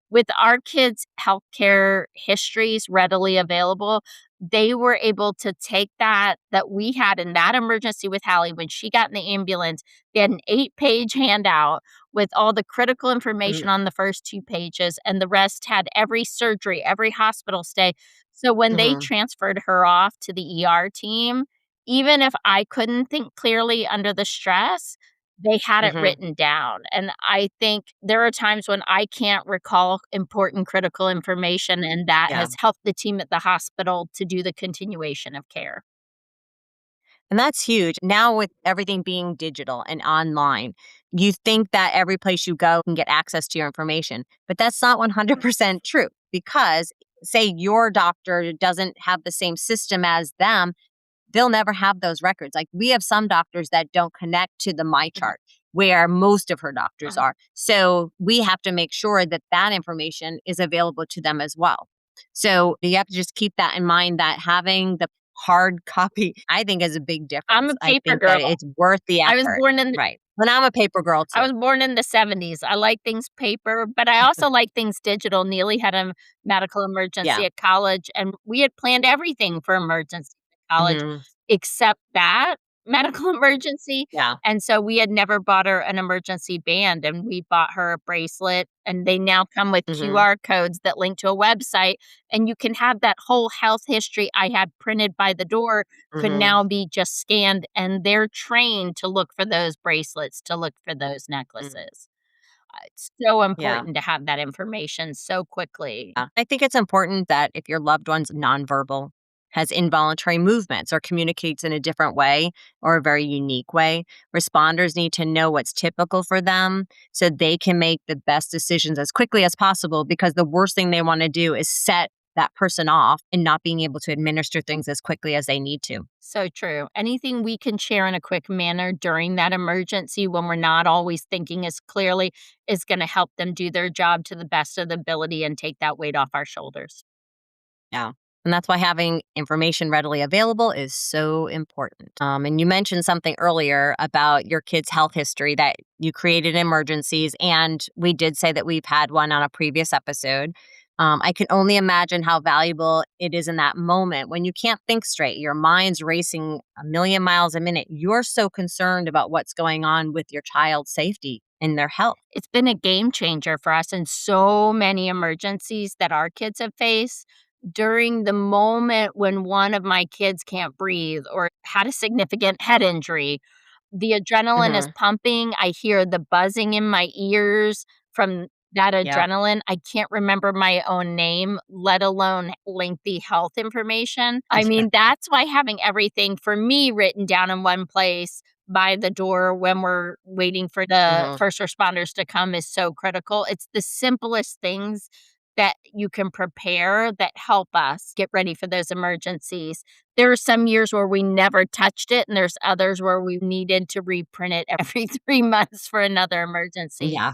With our kids' healthcare histories readily available, they were able to take that we had in that emergency with Hallie when she got in the ambulance. They had an 8-page handout with all the critical information on the first 2 pages, and the rest had every surgery, every hospital stay. So when they Hmm. transferred her off to the ER team, even if I couldn't think clearly under the stress, they had it Hmm. written down, and I think there are times when I can't recall important critical information, and that Yeah. has helped the team at the hospital to do the continuation of care. And that's huge. Now, with everything being digital and online, you think that every place you go can get access to your information, but that's not 100% true because, say, your doctor doesn't have the same system as them, they'll never have those records. Like, we have some doctors that don't connect to the My Mhm, Chart where most of her doctors uh-huh. are. So we have to make sure that that information is available to them as well. So you have to just keep that in mind that having the hard copy, I think, is a big I'm difference. a I paper think that girl. it's worth the I was effort. born in Right. And I'm a paper girl I too. was born in the '70s. I like things paper, but I also like things digital. Neely had a medical Yeah. emergency at college, and we had planned everything for emergency at college Hmm. except that medical emergency, Yeah. and so we had never bought her an emergency band, and we bought her a bracelet, and they now come with Hmm. QR codes that link to a website, and you can have that whole health history I had printed by the door could Hmm. now be just scanned, and they're trained to look for those bracelets, to look for those Hmm. necklaces. It's so Yeah. important to have that information so quickly. I think it's important that if your loved one's nonverbal, has involuntary movements, or communicates in a different way or a very unique way, responders need to know what's typical for them so they can make the best decisions as quickly as possible because the worst thing they want to do is set that person off and not being able to administer things as quickly as they need to. So true. Anything we can share in a quick manner during that emergency when we're not always thinking as clearly is going to help them do their job to the best of the ability and take that weight off our shoulders. Yeah. And that's why having information readily available is so important. And you mentioned something earlier about your kid's health history that you created emergencies. And we did say that we've had one on a previous episode. I can only imagine how valuable it is in that moment when you can't think straight. Your mind's racing a million miles a minute. You're so concerned about what's going on with your child's safety and their health. It's been a game changer for us in so many emergencies that our kids have faced. During the moment when one of my kids can't breathe or had a significant head injury, the adrenaline is Hmm. pumping. I hear the buzzing in my ears from that Yeah. adrenaline. I can't remember my own name, let alone lengthy health information. I mean, that's why having everything for me written down in one place by the door when we're waiting for the Hmm. first responders to come is so critical. It's the simplest things that you can prepare that help us get ready for those emergencies. There are some years where we never touched it, and there's others where we needed to reprint it every 3 months for another emergency. Yeah.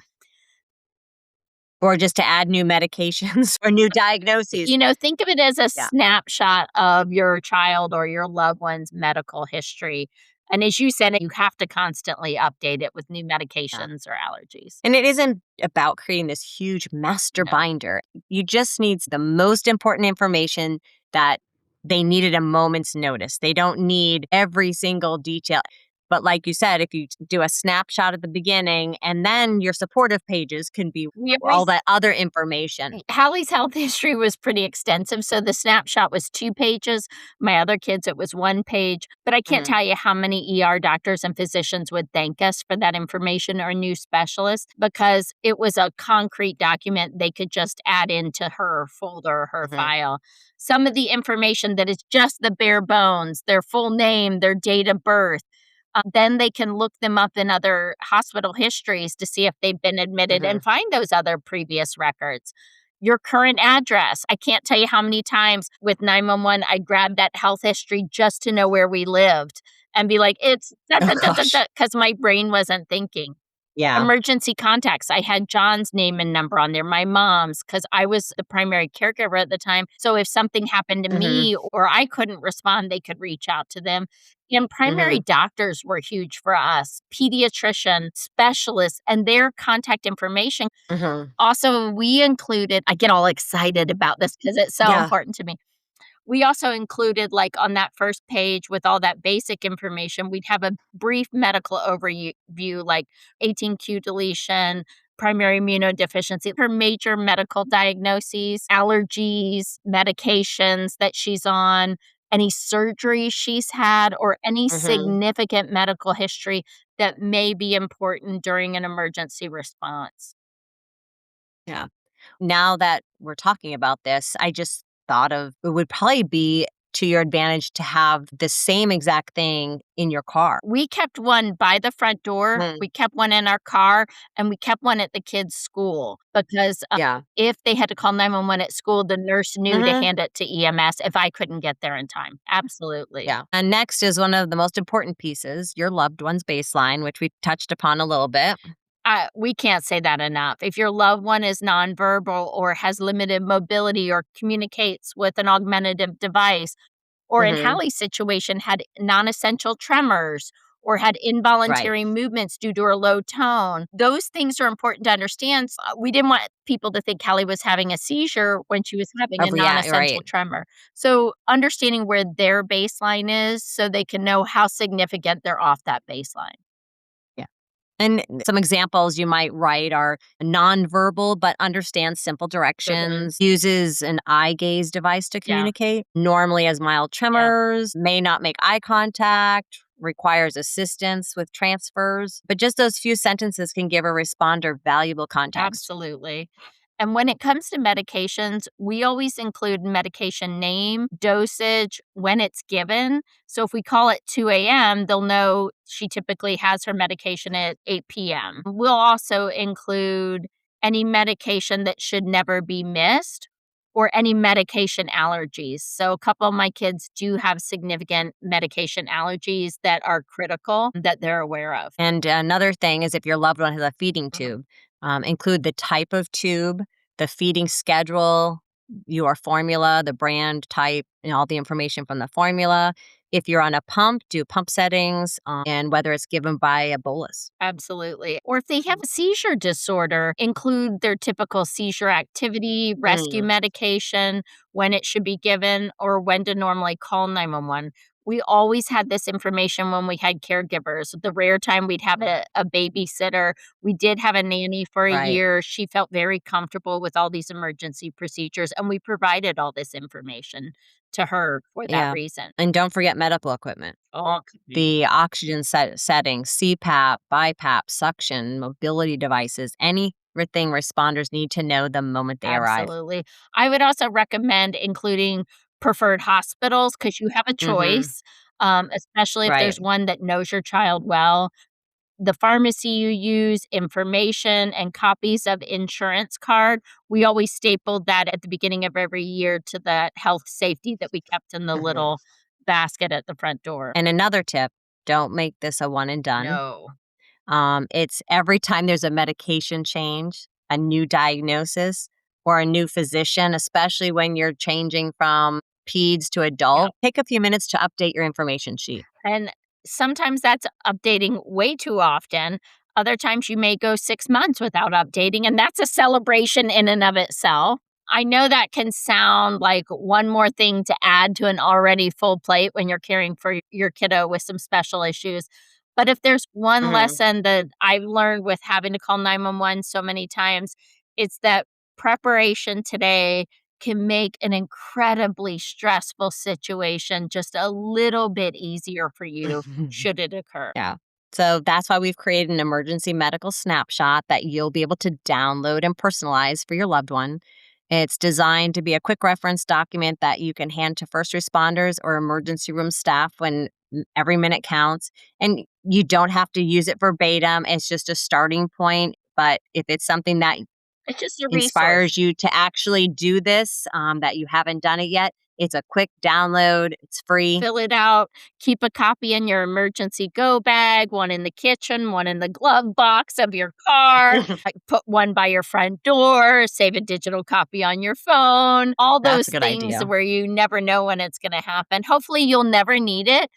Or just to add new medications or new diagnoses. Think of it as a Yeah, snapshot of your child or your loved one's medical history, and as you said, you have to constantly update it with new yeah. medications or allergies. And it isn't about creating this huge master No. binder. You just need the most important information that they need at a moment's notice. They don't need every single detail. But like you said, if you do a snapshot at the beginning and then your supportive pages can be We all always that other information. Hallie's health history was pretty extensive, so the snapshot was 2 pages. My other kids, it was 1 page, but I can't Mhm. tell you how many ER doctors and physicians would thank us for that information or new specialists because it was a concrete document they could just add into her folder, her Mhm. file. Some of the information that is just the bare bones, their full name, their date of birth, then they can look them up in other hospital histories to see if they've been admitted Mhm. and find those other previous records. Your current address. I can't tell you how many times with 911 I grabbed that health history just to know where we lived and be like, "It's da Oh da da da gosh. da," 'cause my brain wasn't thinking. Yeah. Emergency contacts. I had John's name and number on there, my mom's, because I was the primary caregiver at the time. So if something happened to Mhm. me or I couldn't respond, they could reach out to them. And primary Mhm. doctors were huge for us, pediatrician, specialists, and their contact information. Mhm. Also, we included, I get all excited about this because it's so Yeah. important to me. We also included, like, on that first page with all that basic information, we'd have a brief medical overview, like 18q deletion, primary immunodeficiency, her major medical diagnoses, allergies, medications that she's on, any surgery she's had, or any Mhm. significant medical history that may be important during an emergency response. Yeah. Now that we're talking about this, I just thought of it would probably be to your advantage to have the same exact thing in your car. We kept one by the front door, Mm. we kept one in our car, and we kept one at the kids' school because, Yeah. if they had to call 911 at school, the nurse knew to Mhm. hand it to EMS if I couldn't get there in time. Absolutely. Yeah. And next is one of the most important pieces, your loved one's baseline, which we touched upon a little bit. We can't say that enough. If your loved one is nonverbal or has limited mobility or communicates with an augmentative device, or in Mhm. Hallie's situation, had non-essential tremors or had Right. involuntary movements due to her low tone. Those things are important to understand. We didn't want people to think Hallie was having a seizure when she was having a Yeah, non-essential right. tremor. So understanding where their baseline is so they can know how significant they're off that baseline. Yeah. And some examples you might write are nonverbal but understands simple Mhm. directions, uses an eye gaze device to Yeah, communicate, normally has mild yeah, tremors, may not make eye contact, requires assistance with transfers. But just those few sentences can give a responder valuable context. absolutely. And when it comes to medications, we always include medication name, dosage, when it's given. So if we call it 2 a.m., they'll know she typically has her medication at 8 p.m. We'll also include any medication that should never be missed or any medication allergies. So a couple of my kids do have significant medication allergies that are critical that they're aware of. And another thing is if your loved one has a feeding Mhm. tube, include the type of tube, the feeding schedule, your formula, the brand, type, and all the information from the formula. If you're on a pump, do pump settings and whether it's given by a bolus. Absolutely. Or if they have a seizure disorder, include their typical seizure activity, rescue Mm. medication, when it should be given, or when to normally call 911. We always had this information when we had caregivers. The rare time we'd have a babysitter, we did have a nanny for a Right. year. She felt very comfortable with all these emergency procedures, and we provided all this information to her for that Yeah. reason. And don't forget medical equipment. Oh, The oxygen settings, CPAP, BiPAP, suction, mobility devices, anything responders need to know the moment they arrive. absolutely. I would also recommend including preferred hospitals because you have a Hmm. choice, especially if there's Right. one that knows your child well. The pharmacy you use, information, and copies of insurance card. We always stapled that at the beginning of every year to the health safety that we kept in the Hmm. little basket at the front door. And another tip, don't make this a one and done. No. It's every time there's a medication change, a new diagnosis, or a new physician, especially when you're changing from peds to Yeah. adult, take a few minutes to update your information sheet. And sometimes that's updating way too often. Other times you may go 6 months without updating, and that's a celebration in and of itself. I know that can sound like one more thing to add to an already full plate when you're caring for your kiddo with some special issues, But if there's one Mhm. lesson that I've learned with having to call 911 so many times, it's that preparation today can make an incredibly stressful situation just a little bit easier for you should it occur. Yeah. So that's why we've created an emergency medical snapshot that you'll be able to download and personalize for your loved one. It's designed to be a quick reference document that you can hand to first responders or emergency room staff when every minute counts. And you don't have to use it verbatim, it's just a starting point. But if it's something that It's just a resource. inspires you to actually do this, that you haven't done it yet, it's a quick download, it's free. Fill it out, keep a copy in your emergency go bag, one in the kitchen, one in the glove box of your car, like, put one by your front door, save a digital copy on your phone, all That's those a good things idea. where you never know when it's gonna happen. Hopefully, you'll never need it,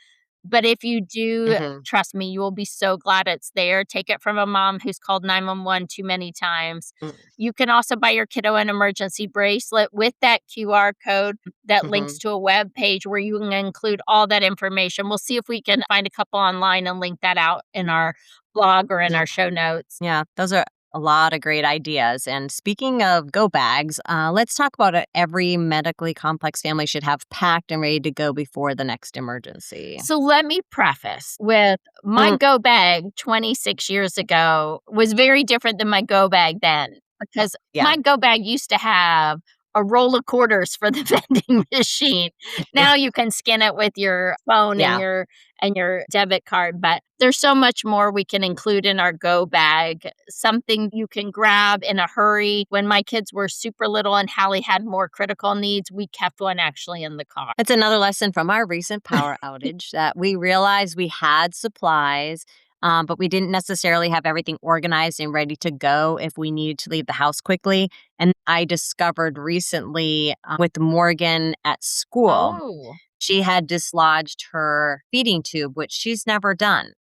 but if you do, Mhm. trust me, you will be so glad it's there. Take it from a mom who's called 911 too many times. Mm. You can also buy your kiddo an emergency bracelet with that QR code that links Mhm. to a web page where you can include all that information. We'll see if we can find a couple online and link that out in our blog or in Yeah. our show notes. Yeah, those are a lot of great ideas. And speaking of go bags, let's talk about it. Every medically complex family should have packed and ready to go before the next emergency. So let me preface with my Mm, go bag 26 years ago was very different than my go bag then because yeah. my go bag used to have a roll of quarters for the vending machine. Now you can scan it with your phone Yeah. and your debit card, but there's so much more we can include in our go bag. Something you can grab in a hurry. When my kids were super little and Hallie had more critical needs, we kept one actually in the car. It's another lesson from our recent power outage that we realized we had supplies, but we didn't necessarily have everything organized and ready to go if we needed to leave the house quickly. And I discovered recently with Morgan at school, Oh. she had dislodged her feeding tube, which she's never done.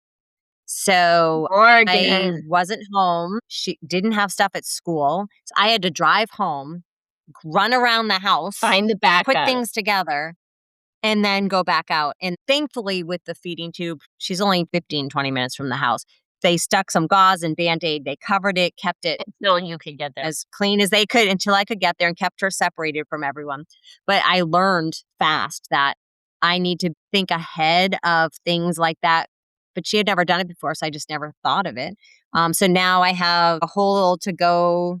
So I Morgan. wasn't home. She didn't have stuff at school. So I had to drive home, run around the house, Find the put backup. things together, and then go back out. And thankfully, with the feeding tube, she's only 15, 20 minutes from the house. They stuck some gauze and band aid. They covered it, kept it Until you could get there. as clean as they could until I could get there and kept her separated from everyone. But I learned fast that I need to think ahead of things like that. But she had never done it before, so I just never thought of it. So now I have a whole to go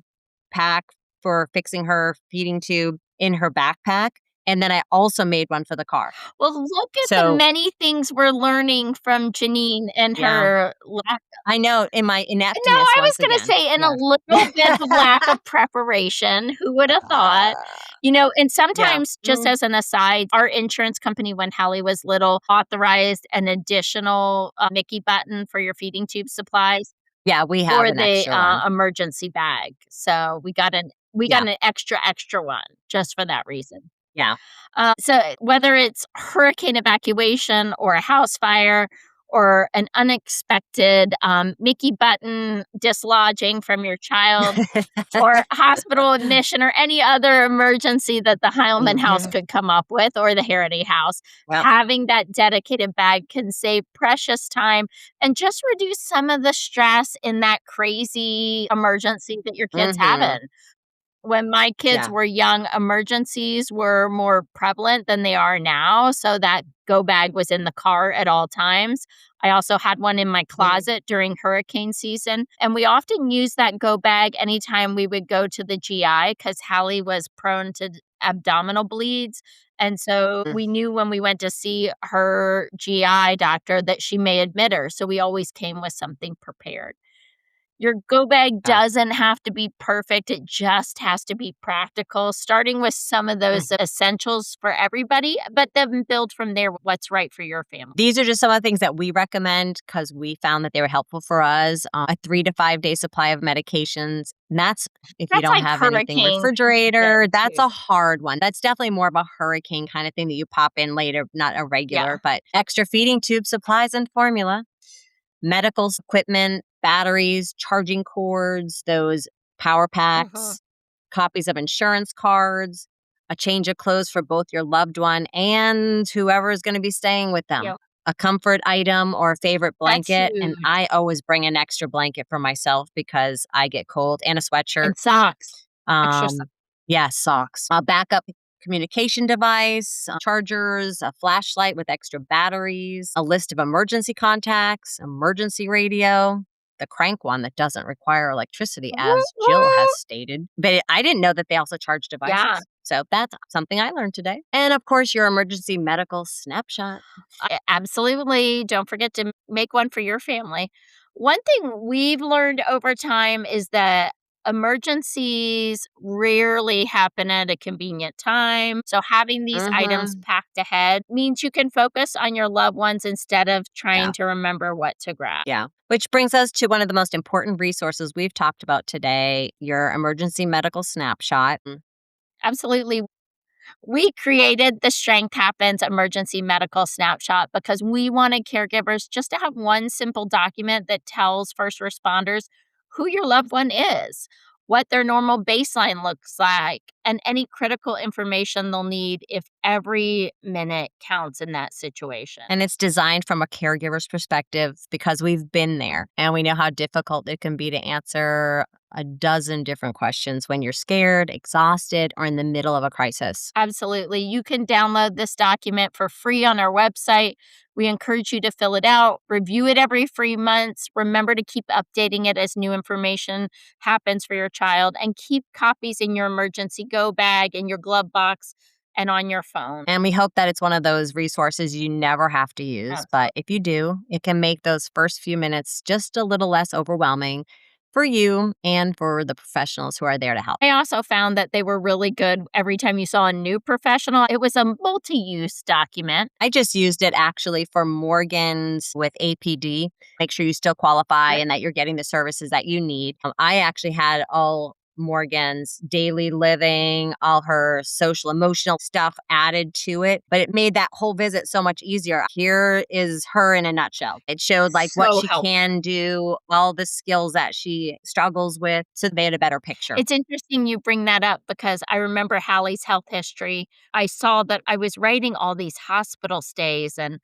pack for fixing her feeding tube in her backpack. And then I also made one for the car. Well, look at the So, many things we're learning from Janine and yeah, her lack. I know in my No, ineptness I was once gonna again. say in a Yeah. little bit of lack of preparation, who would have thought? And Yeah. sometimes, just as an aside, our insurance company, when Hallie was little, authorized an additional, Mickey button for your feeding tube supplies Yeah, we have for an the, extra one. emergency bag. So we got Yeah. an extra one just for that reason. Yeah. So whether it's hurricane evacuation or a house fire or an unexpected Mickey button dislodging from your child or hospital admission or any other emergency that the Heilman house Mhm. could come up with or the Harity house, Well, having that dedicated bag can save precious time and just reduce some of the stress in that crazy emergency that your kid's mhm. having. When my kids Yeah. were young, emergencies were more prevalent than they are now, so that go bag was in the car at all times. I also had one in my Mhm. closet during hurricane season, and we often used that go bag anytime we would go to the GI because Hallie was prone to abdominal bleeds, and so Mm. we knew when we went to see her GI doctor that she may admit her, so we always came with something prepared. Your go bag Yeah. doesn't have to be perfect, it just has to be practical, starting with some of Mm. those essentials for everybody, but then build from there what's right for your family. These are just some of the things that we recommend because we found that they were helpful for us. A 3 to 5 day supply of medications. And that's if you That's don't like have anything hurricane refrigerator. season That's too. a hard one. That's definitely more of a hurricane kind of thing that you pop in later, not a regular, Yeah. but extra feeding tube supplies and formula, medical equipment, batteries, charging cords, those power Mhm. packs, copies of insurance cards, a change of clothes for both your loved one and whoever is going to be staying with them. Yep. a comfort item or a favorite That's blanket. And huge. I always bring an extra blanket for myself because I get cold, and a sweatshirt. And socks. Extra socks. Um, yeah, socks. A backup communication device, chargers, a flashlight with extra batteries, a list of emergency contacts, emergency radio, the crank one that doesn't require electricity, as Jill has stated. But I didn't know that they also charge devices. Yeah. So that's something I learned today. And of course, your emergency medical snapshot. Absolutely. Don't forget to make one for your family. One thing we've learned over time is that emergencies rarely happen at a convenient time. So, having these items Mm-hmm. packed ahead means you can focus on your loved ones instead of trying Yeah. to remember what to grab. Yeah. Which brings us to one of the most important resources we've talked about today, your emergency medical snapshot. Absolutely. We created the Strength Happens Emergency Medical Snapshot because we wanted caregivers just to have one simple document that tells first responders who your loved one is, what their normal baseline looks like, and any critical information they'll need if every minute counts in that situation. And it's designed from a caregiver's perspective because we've been there and we know how difficult it can be to answer a dozen different questions when you're scared, exhausted, or in the middle of a crisis. Absolutely. You can download this document for free on our website. We encourage you to fill it out, review it every 3 months. Remember to keep updating it as new information happens for your child, and keep copies in your emergency go bag, in your glove box, and on your phone. And we hope that it's one of those resources you never have to use. But if you do, it can make those first few minutes just a little less overwhelming for you and for the professionals who are there to help. I also found that they were really good every time you saw a new professional. It was a multi use document. I just used it actually for Morgan's with APD. Make sure you still qualify and that you're getting the services that you need. I actually had all Morgan's daily living, all her social emotional stuff added to it, but it made that whole visit so much easier. Here is her in a nutshell. It showed like what So she helpful. can do, all the skills that she struggles with, so they had a better picture. It's interesting you bring that up because I remember Hallie's health history. I saw that I was writing all these hospital stays and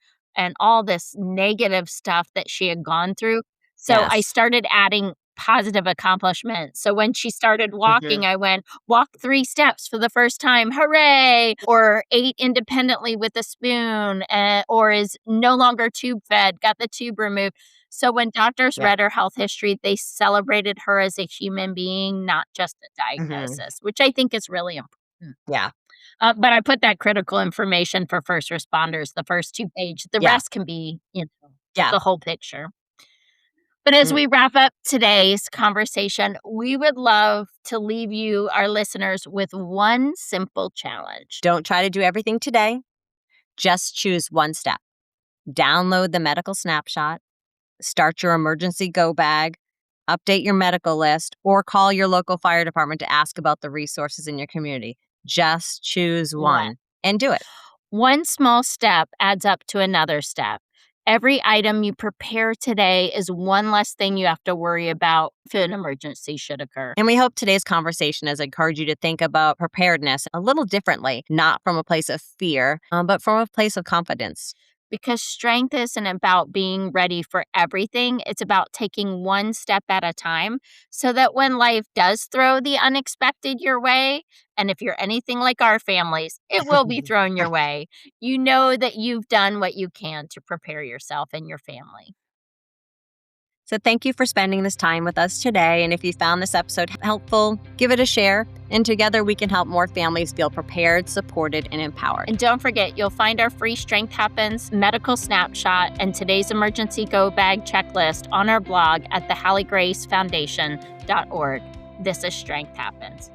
all this negative stuff that she had gone through. So I Yes. started adding positive accomplishments. So when she started walking, Mhm. I went, walk 3 steps for the first time, hooray! Or ate independently with a spoon, or is no longer tube fed, got the tube removed. So when doctors Yeah. read her health history, they celebrated her as a human being, not just a Mhm. diagnosis, which I think is really important. Yeah. But I put that critical information for first responders, the first 2 page. The Yeah. rest can be, Yeah. the whole picture. But as Mm. we wrap up today's conversation, we would love to leave you, our listeners, with one simple challenge. Don't try to do everything today. Just choose one step. Download the medical snapshot, start your emergency go bag, update your medical list, or call your local fire department to ask about the resources in your community. Just choose One. one and do it. One small step adds up to another step. Every item you prepare today is one less thing you have to worry about if an emergency should occur. And we hope today's conversation has encouraged you to think about preparedness a little differently, not from a place of fear, but from a place of confidence. Because strength isn't about being ready for everything, it's about taking one step at a time so that when life does throw the unexpected your way, and if you're anything like our families, it will be thrown your way, you know that you've done what you can to prepare yourself and your family. So thank you for spending this time with us today. And if you found this episode helpful, give it a share. And together we can help more families feel prepared, supported, and empowered. And don't forget, you'll find our free Strength Happens medical snapshot and today's emergency go bag checklist on our blog at thehalliegracefoundation.org. This is Strength Happens.